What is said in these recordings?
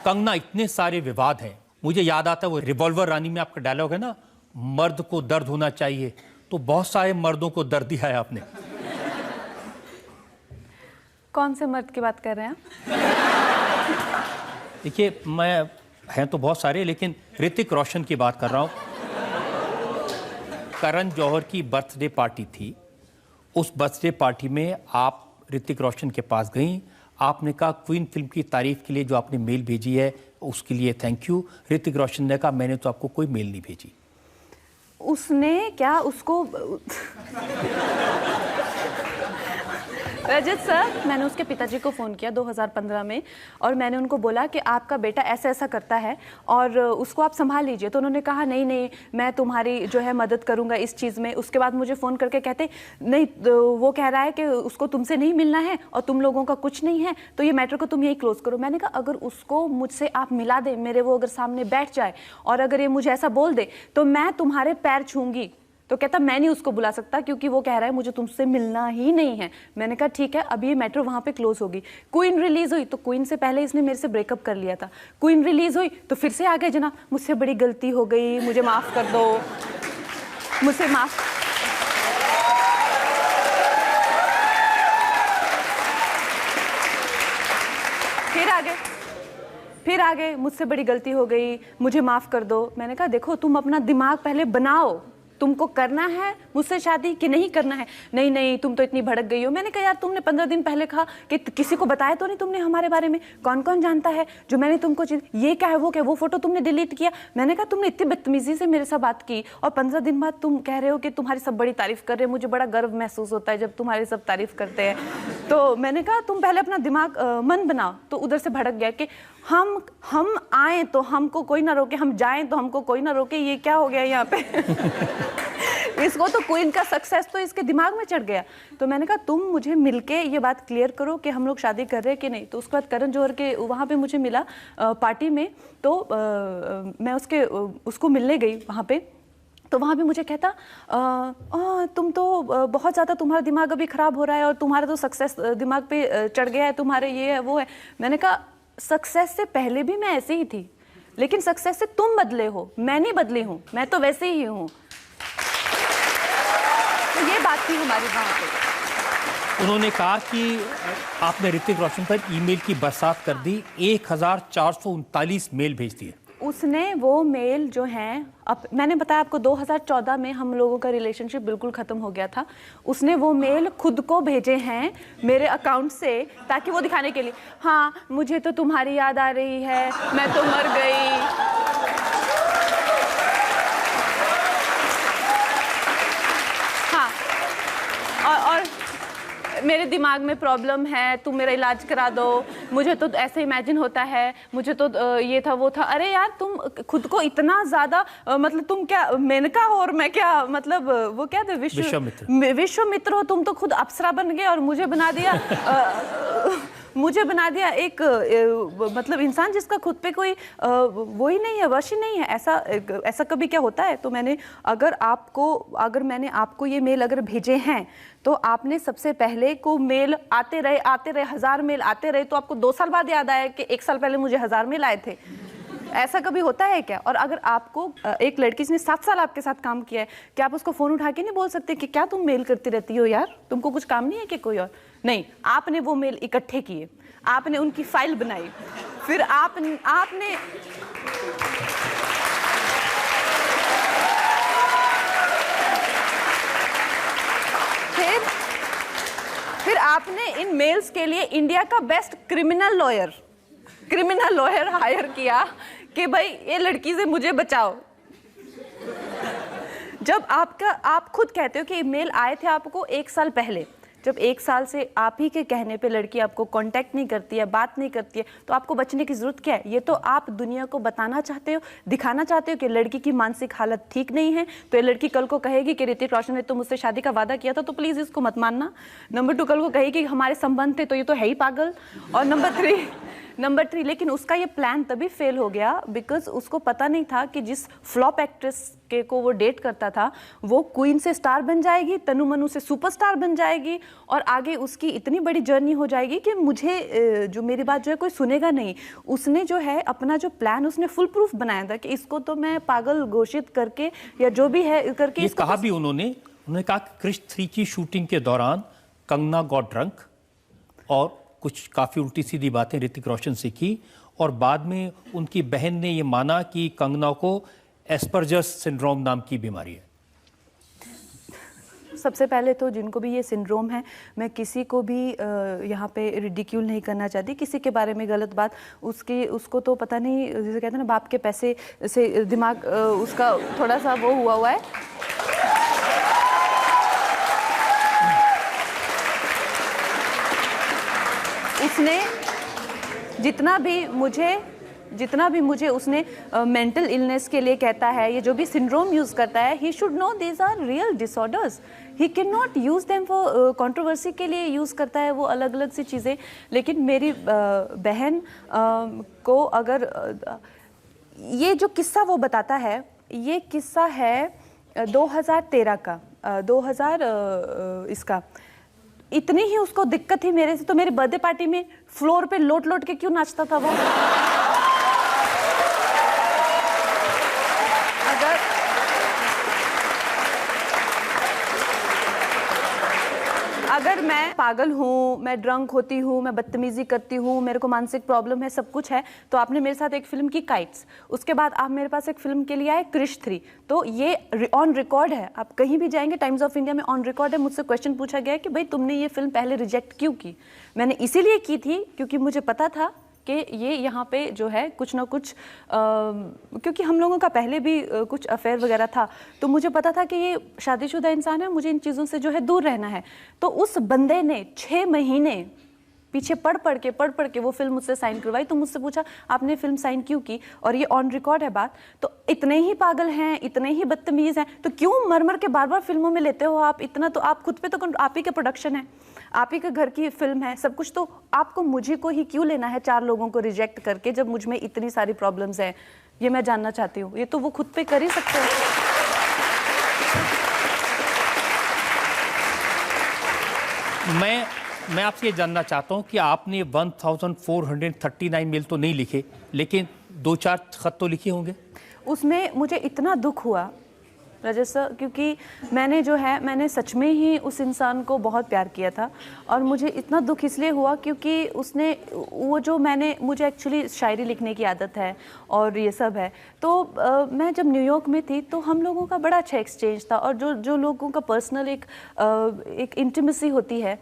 कंगना, इतने सारे विवाद हैं। मुझे याद आता है वो रिवॉल्वर रानी में आपका डायलॉग है ना, मर्द को दर्द होना चाहिए, तो बहुत सारे मर्दों को दर्द दिया है आपने। कौन से मर्द की बात कर रहे हैं आप? देखिए, मैं हैं तो बहुत सारे, लेकिन ऋतिक रोशन की बात कर रहा हूँ। करण जौहर की बर्थडे पार्टी थी, उस बर्थडे पार्टी में आप ऋतिक रोशन के पास गई, आपने कहा क्वीन फिल्म की तारीफ के लिए जो आपने मेल भेजी है उसके लिए थैंक यू। ऋतिक रोशन ने कहा मैंने तो आपको कोई मेल नहीं भेजी। उसने क्या उसको रजत सर, मैंने उसके पिताजी को फ़ोन किया 2015 में और मैंने उनको बोला कि आपका बेटा ऐसा ऐसा करता है और उसको आप संभाल लीजिए। तो उन्होंने कहा नहीं नहीं, मैं तुम्हारी जो है मदद करूंगा इस चीज़ में। उसके बाद मुझे फ़ोन करके कहते नहीं, तो वो कह रहा है कि उसको तुमसे नहीं मिलना है और तुम लोगों का कुछ नहीं है, तो ये मैटर को तुम यही क्लोज करो। मैंने कहा अगर उसको मुझसे आप मिला दें, मेरे वो अगर सामने बैठ जाए और अगर ये मुझे ऐसा बोल दे तो मैं तुम्हारे पैर छूंगी। तो कहता मैं नहीं उसको बुला सकता क्योंकि वो कह रहा है मुझे तुमसे मिलना ही नहीं है। मैंने कहा ठीक है, अभी ये मैटर वहाँ पे क्लोज होगी। क्वीन रिलीज हुई तो क्वीन से पहले इसने मेरे से ब्रेकअप कर लिया था। क्वीन रिलीज हुई तो फिर से आ गए जनाब, मुझसे बड़ी गलती हो गई, मुझे माफ़ कर दो, मुझसे माफ़। फिर आ गए मुझसे बड़ी गलती हो गई, मुझे माफ़ कर दो। मैंने कहा देखो तुम अपना दिमाग पहले बनाओ, तुमको करना है मुझसे शादी कि नहीं करना है। नहीं नहीं, तुम तो इतनी भड़क गई हो। मैंने कहा यार तुमने 15 दिन पहले कहा कि किसी को बताया तो नहीं तुमने हमारे बारे में, कौन कौन जानता है जो मैंने तुमको ये क्या है वो क्या, वो फोटो तुमने डिलीट किया। मैंने कहा तुमने इतनी बदतमीजी से मेरे साथ बात की और 15 दिन बाद तुम कह रहे हो कि तुम्हारी सब बड़ी तारीफ कर रहे हैं। मुझे बड़ा गर्व महसूस होता है जब तुम्हारी सब तारीफ करते हैं। तो मैंने कहा तुम पहले अपना दिमाग मन बनाओ। तो उधर से भड़क गया कि हम आए तो हमको कोई ना रोके, हम जाएं तो हमको कोई ना रोके। ये क्या हो गया यहाँ पे? इसको तो क्वीन का सक्सेस तो इसके दिमाग में चढ़ गया। तो मैंने कहा तुम मुझे मिलके ये बात क्लियर करो कि हम लोग शादी कर रहे हैं कि नहीं। तो उसके बाद करण जौहर के वहाँ पे मुझे मिला पार्टी में, तो मैं उसको मिलने गई वहाँ पे। तो वहाँ भी मुझे कहता तुम तो बहुत ज़्यादा, तुम्हारा दिमाग अभी ख़राब हो रहा है और तुम्हारा तो सक्सेस दिमाग पे चढ़ गया है, तुम्हारे ये है वो है। मैंने कहा सक्सेस से पहले भी मैं ऐसे ही थी, लेकिन सक्सेस से तुम बदले हो, मैं नहीं बदली हूँ, मैं तो वैसे ही हूँ। तो ये बात थी हमारी वहाँ पे। उन्होंने कहा कि आपने ऋतिक रोशन पर ईमेल की बरसात कर दी, 1439 मेल भेज दिए। उसने वो मेल जो हैं, अब मैंने बताया आपको 2014 में हम लोगों का रिलेशनशिप बिल्कुल ख़त्म हो गया था। उसने वो मेल खुद को भेजे हैं मेरे अकाउंट से, ताकि वो दिखाने के लिए, हाँ मुझे तो तुम्हारी याद आ रही है, मैं तो मर गई। और मेरे दिमाग में प्रॉब्लम है, तुम मेरा इलाज करा दो, मुझे तो ऐसे इमेजिन होता है, मुझे तो ये था वो था। अरे यार तुम खुद को इतना ज़्यादा मतलब तुम क्या मेनका हो और मैं क्या, मतलब वो क्या थे, विश्वामित्र हो। तुम तो खुद अप्सरा बन गए और मुझे बना दिया एक मतलब इंसान जिसका खुद पे कोई वो ही नहीं है, वश ही नहीं है। ऐसा कभी क्या होता है? तो मैंने अगर मैंने आपको ये मेल अगर भेजे हैं तो आपने सबसे पहले को मेल आते रहे 1000 मेल आते रहे, तो आपको 2 साल बाद याद आया कि 1 साल पहले मुझे 1000 मेल आए थे। ऐसा कभी होता है क्या? और अगर आपको एक लड़की जिसने 7 साल आपके साथ काम किया है, क्या आप उसको फ़ोन उठा के नहीं बोल सकते कि क्या तुम मेल करती रहती हो यार, तुमको कुछ काम नहीं है कि कोई और? नहीं, आपने वो मेल इकट्ठे किए, आपने उनकी फाइल बनाई, फिर आपने फिर आपने इन मेल्स के लिए इंडिया का बेस्ट क्रिमिनल लॉयर हायर किया कि भाई ये लड़की से मुझे बचाओ। जब आप खुद कहते हो कि मेल आए थे आपको 1 साल पहले, जब 1 साल से आप ही के कहने पे लड़की आपको कांटेक्ट नहीं करती है, बात नहीं करती है, तो आपको बचने की ज़रूरत क्या है? ये तो आप दुनिया को बताना चाहते हो, दिखाना चाहते हो कि लड़की की मानसिक हालत ठीक नहीं है। तो ये लड़की कल को कहेगी कि ऋतिक रोशन ने तो मुझसे शादी का वादा किया था, तो प्लीज़ इसको मत मानना। नंबर 2, कल को कहेगी कि हमारे संबंध थे, तो ये तो है ही पागल। और नंबर 3, लेकिन उसका ये प्लान तभी फेल हो गया बिकॉज उसको पता नहीं था कि जिस फ्लॉप एक्ट्रेस के को वो डेट करता था वो क्वीन से स्टार बन जाएगी, तनु मनु से सुपरस्टार बन जाएगी और आगे उसकी इतनी बड़ी जर्नी हो जाएगी कि मुझे जो मेरी बात जो है कोई सुनेगा नहीं। उसने जो है अपना जो प्लान उसने फुल प्रूफ बनाया था कि इसको तो मैं पागल घोषित करके या जो भी है करके ये कहा भी उन्होंने कहा कि क्रिश 3 की शूटिंग के दौरान कंगना गॉट ड्रंक और कुछ काफ़ी उल्टी सीधी बातें ऋतिक रोशन से की और बाद में उनकी बहन ने ये माना कि कंगना को एस्परजस सिंड्रोम नाम की बीमारी है। सबसे पहले तो जिनको भी ये सिंड्रोम है, मैं किसी को भी यहाँ पे रिडिक्यूल नहीं करना चाहती, किसी के बारे में गलत बात उसको तो पता नहीं, जैसे कहते हैं ना बाप के पैसे से दिमाग उसका थोड़ा सा वो हुआ है। उसने जितना भी मुझे उसने मेंटल इलनेस के लिए कहता है, ये जो भी सिंड्रोम यूज़ करता है, he should know these are real disorders, he can not use them for controversy के लिए यूज़ करता है वो अलग अलग सी चीज़ें। लेकिन मेरी बहन को अगर ये जो किस्सा वो बताता है, ये किस्सा है 2013 का, 2000 इसका, इतनी ही उसको दिक्कत थी मेरे से तो मेरी बर्थडे पार्टी में फ्लोर पे लोट लोट के क्यों नाचता था वो। अगर मैं पागल हूँ, मैं ड्रंक होती हूँ, मैं बदतमीजी करती हूँ, मेरे को मानसिक प्रॉब्लम है, सब कुछ है, तो आपने मेरे साथ एक फिल्म की काइट्स, उसके बाद आप मेरे पास एक फिल्म के लिए आए क्रिश 3, तो ये ऑन रिकॉर्ड है, आप कहीं भी जाएंगे टाइम्स ऑफ इंडिया में ऑन रिकॉर्ड है। मुझसे क्वेश्चन पूछा गया कि भाई तुमने ये फिल्म पहले रिजेक्ट क्यों की। मैंने इसीलिए की थी क्योंकि मुझे पता था कि ये यहाँ पे जो है कुछ ना कुछ क्योंकि हम लोगों का पहले भी कुछ अफेयर वगैरह था, तो मुझे पता था कि ये शादीशुदा इंसान है, मुझे इन चीज़ों से जो है दूर रहना है। तो उस बंदे ने 6 महीने पीछे पढ़ पढ़ के वो फिल्म मुझसे साइन करवाई। तो मुझसे पूछा आपने फिल्म साइन क्यों की, और ये ऑन रिकॉर्ड है बात। तो इतने ही पागल हैं, इतने ही बदतमीज़ हैं, तो क्यों मर मर के बार बार फिल्मों में लेते हो आप इतना? तो आप खुद पे तो आप ही के प्रोडक्शन है, आप ही के घर की फिल्म है, सब कुछ, तो आपको मुझे को ही क्यों लेना है 4 लोगों को रिजेक्ट करके जब मुझ में इतनी सारी प्रॉब्लम्स हैं? ये मैं जानना चाहती हूँ। ये तो वो खुद पे कर ही सकते हैं। मैं आपसे ये जानना चाहता हूँ कि आपने 1439 मेल तो नहीं लिखे, लेकिन 2-4 खत तो लिखे होंगे। उसमें मुझे इतना दुख हुआ रजत सर, क्योंकि मैंने सच में ही उस इंसान को बहुत प्यार किया था, और मुझे इतना दुख इसलिए हुआ क्योंकि उसने वो जो मुझे एक्चुअली शायरी लिखने की आदत है और ये सब है, तो मैं जब न्यूयॉर्क में थी तो हम लोगों का बड़ा अच्छा एक्सचेंज था, और जो लोगों का पर्सनल एक इंटीमेसी होती है,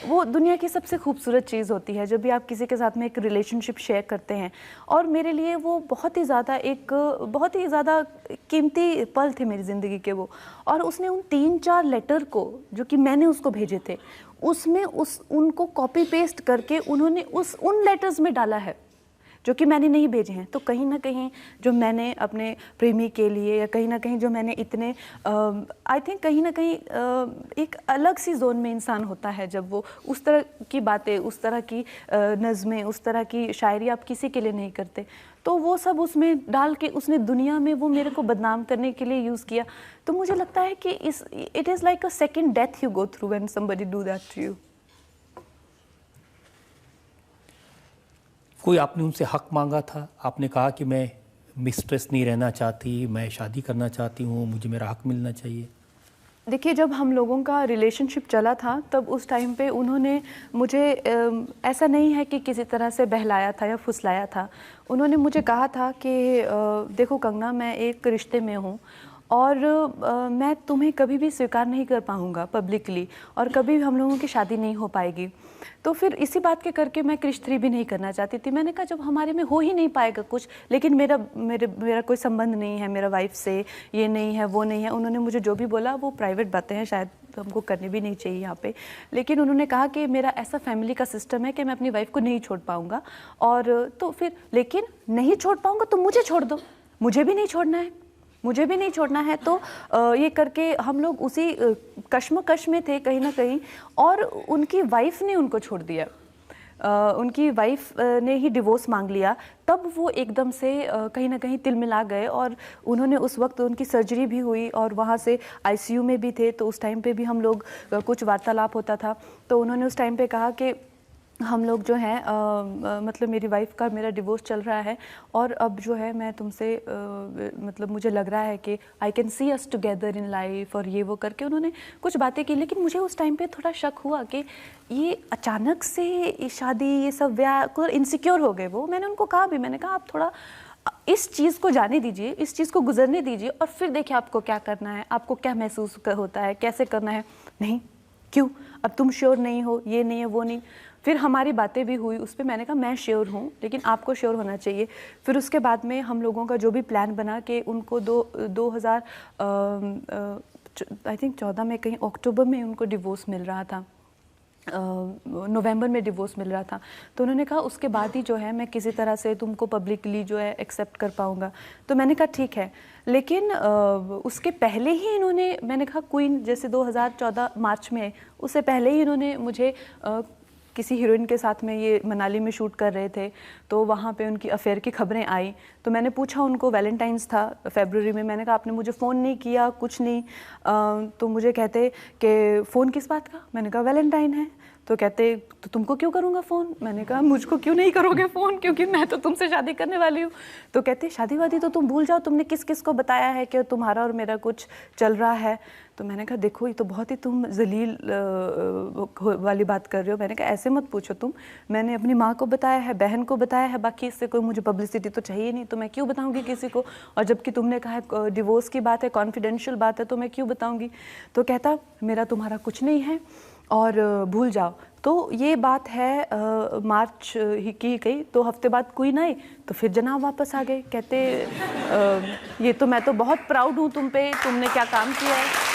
वो दुनिया की सबसे खूबसूरत चीज़ होती है जब भी आप किसी के साथ में एक रिलेशनशिप शेयर करते हैं। और मेरे लिए वो बहुत ही ज़्यादा कीमती पल थे मेरी ज़िंदगी के वो। और उसने उन 3-4 लेटर को जो कि मैंने उसको भेजे थे, उसमें उनको कॉपी पेस्ट करके उन्होंने उन लेटर्स में डाला है जो कि मैंने नहीं भेजे हैं। तो कहीं ना कहीं जो मैंने अपने प्रेमी के लिए, या कहीं ना कहीं जो मैंने इतने आई थिंक कहीं ना कहीं एक अलग सी जोन में इंसान होता है जब वो उस तरह की बातें, उस तरह की नज़में, उस तरह की शायरी आप किसी के लिए नहीं करते, तो वो सब उसमें डाल के उसने दुनिया में वो मेरे को बदनाम करने के लिए यूज़ किया। तो मुझे लगता है कि it is like a second death you go through when somebody do that to you. कोई आपने उनसे हक मांगा था? आपने कहा कि मैं मिस्ट्रेस नहीं रहना चाहती, मैं शादी करना चाहती हूँ, मुझे मेरा हक मिलना चाहिए। देखिए, जब हम लोगों का रिलेशनशिप चला था तब उस टाइम पे उन्होंने मुझे ऐसा नहीं है कि किसी तरह से बहलाया था या फुसलाया था। उन्होंने मुझे कहा था कि देखो कंगना, मैं एक रिश्ते में हूँ और मैं तुम्हें कभी भी स्वीकार नहीं कर पाऊँगा पब्लिकली, और कभी हम लोगों की शादी नहीं हो पाएगी। तो फिर इसी बात के करके मैं क्रिश 3 भी नहीं करना चाहती थी। मैंने कहा जब हमारे में हो ही नहीं पाएगा कुछ, लेकिन मेरा कोई संबंध नहीं है मेरा वाइफ से, ये नहीं है वो नहीं है। उन्होंने मुझे जो भी बोला वो प्राइवेट बातें हैं, शायद हमको करनी भी नहीं चाहिए यहाँ पे, लेकिन उन्होंने कहा कि मेरा ऐसा फैमिली का सिस्टम है कि मैं अपनी वाइफ को नहीं छोड़ पाऊँगा। और तो फिर लेकिन नहीं छोड़ पाऊँगा तो मुझे छोड़ दो, मुझे भी नहीं छोड़ना है, मुझे भी नहीं छोड़ना है। तो ये करके हम लोग उसी कश्मकश में थे कहीं ना कहीं, और उनकी वाइफ ने उनको छोड़ दिया। उनकी वाइफ ने ही डिवोर्स मांग लिया, तब वो एकदम से कहीं ना कहीं तिलमिला गए और उन्होंने उस वक्त उनकी सर्जरी भी हुई और वहाँ से आईसीयू में भी थे। तो उस टाइम पे भी हम लोग कुछ वार्तालाप होता था, तो उन्होंने उस टाइम पे कहा कि हम लोग जो हैं मतलब मेरी वाइफ का मेरा डिवोर्स चल रहा है और अब जो है मैं तुमसे मतलब मुझे लग रहा है कि I can see us together in life, और ये वो करके उन्होंने कुछ बातें की। लेकिन मुझे उस टाइम पे थोड़ा शक हुआ कि ये अचानक से शादी, ये सब ब्याह को इनसिक्योर हो गए वो। मैंने उनको कहा भी, मैंने कहा आप थोड़ा इस चीज़ को जाने दीजिए, इस चीज़ को गुजरने दीजिए और फिर देखिए आपको क्या करना है, आपको क्या महसूस होता है, कैसे करना है। नहीं, क्यों, अब तुम श्योर नहीं हो, ये नहीं है वो नहीं। फिर हमारी बातें भी हुई उस पर, मैंने कहा मैं श्योर हूँ लेकिन आपको श्योर होना चाहिए। फिर उसके बाद में हम लोगों का जो भी प्लान बना कि उनको 2000 आई थिंक 14 में, कहीं अक्टूबर में उनको डिवोर्स मिल रहा था, नवंबर में डिवोर्स मिल रहा था। तो उन्होंने कहा उसके बाद ही जो है मैं किसी तरह से तुमको पब्लिकली जो है एक्सेप्ट कर पाऊँगा। तो मैंने कहा ठीक है, लेकिन उसके पहले ही इन्होंने, मैंने कहा क्वीन जैसे 2014 मार्च में, उससे पहले ही इन्होंने मुझे किसी हीरोइन के साथ में, ये मनाली में शूट कर रहे थे, तो वहाँ पे उनकी अफेयर की खबरें आई। तो मैंने पूछा उनको, वैलेंटाइंस था फरवरी में, मैंने कहा आपने मुझे फ़ोन नहीं किया, कुछ नहीं। तो मुझे कहते कि फ़ोन किस बात का, मैंने कहा वैलेंटाइन है। तो कहते तो तुमको क्यों करूँगा फ़ोन, मैंने कहा मुझको क्यों नहीं करोगे फ़ोन, क्योंकि मैं तो तुमसे शादी करने वाली हूँ। तो कहते शादी वादी तो तुम भूल जाओ, तुमने किस किस को बताया है कि तुम्हारा और मेरा कुछ चल रहा है। तो मैंने कहा देखो ये तो बहुत ही तुम जलील वाली बात कर रहे हो। मैंने कहा ऐसे मत पूछो तुम, मैंने अपनी माँ को बताया है, बहन को बताया है, बाकी इससे कोई मुझे पब्लिसिटी तो चाहिए नहीं, तो मैं क्यों बताऊँगी किसी को। और जबकि तुमने कहा है डिवोर्स की बात है, कॉन्फिडेंशियल बात है, तो मैं क्यों बताऊँगी। तो कहता मेरा तुम्हारा कुछ नहीं है और भूल जाओ। तो ये बात है मार्च ही की गई। 2 हफ्ते बाद क्वीन आई तो फिर जनाब वापस आ गए, कहते ये तो मैं तो बहुत प्राउड हूँ तुम पे, तुमने क्या काम किया है।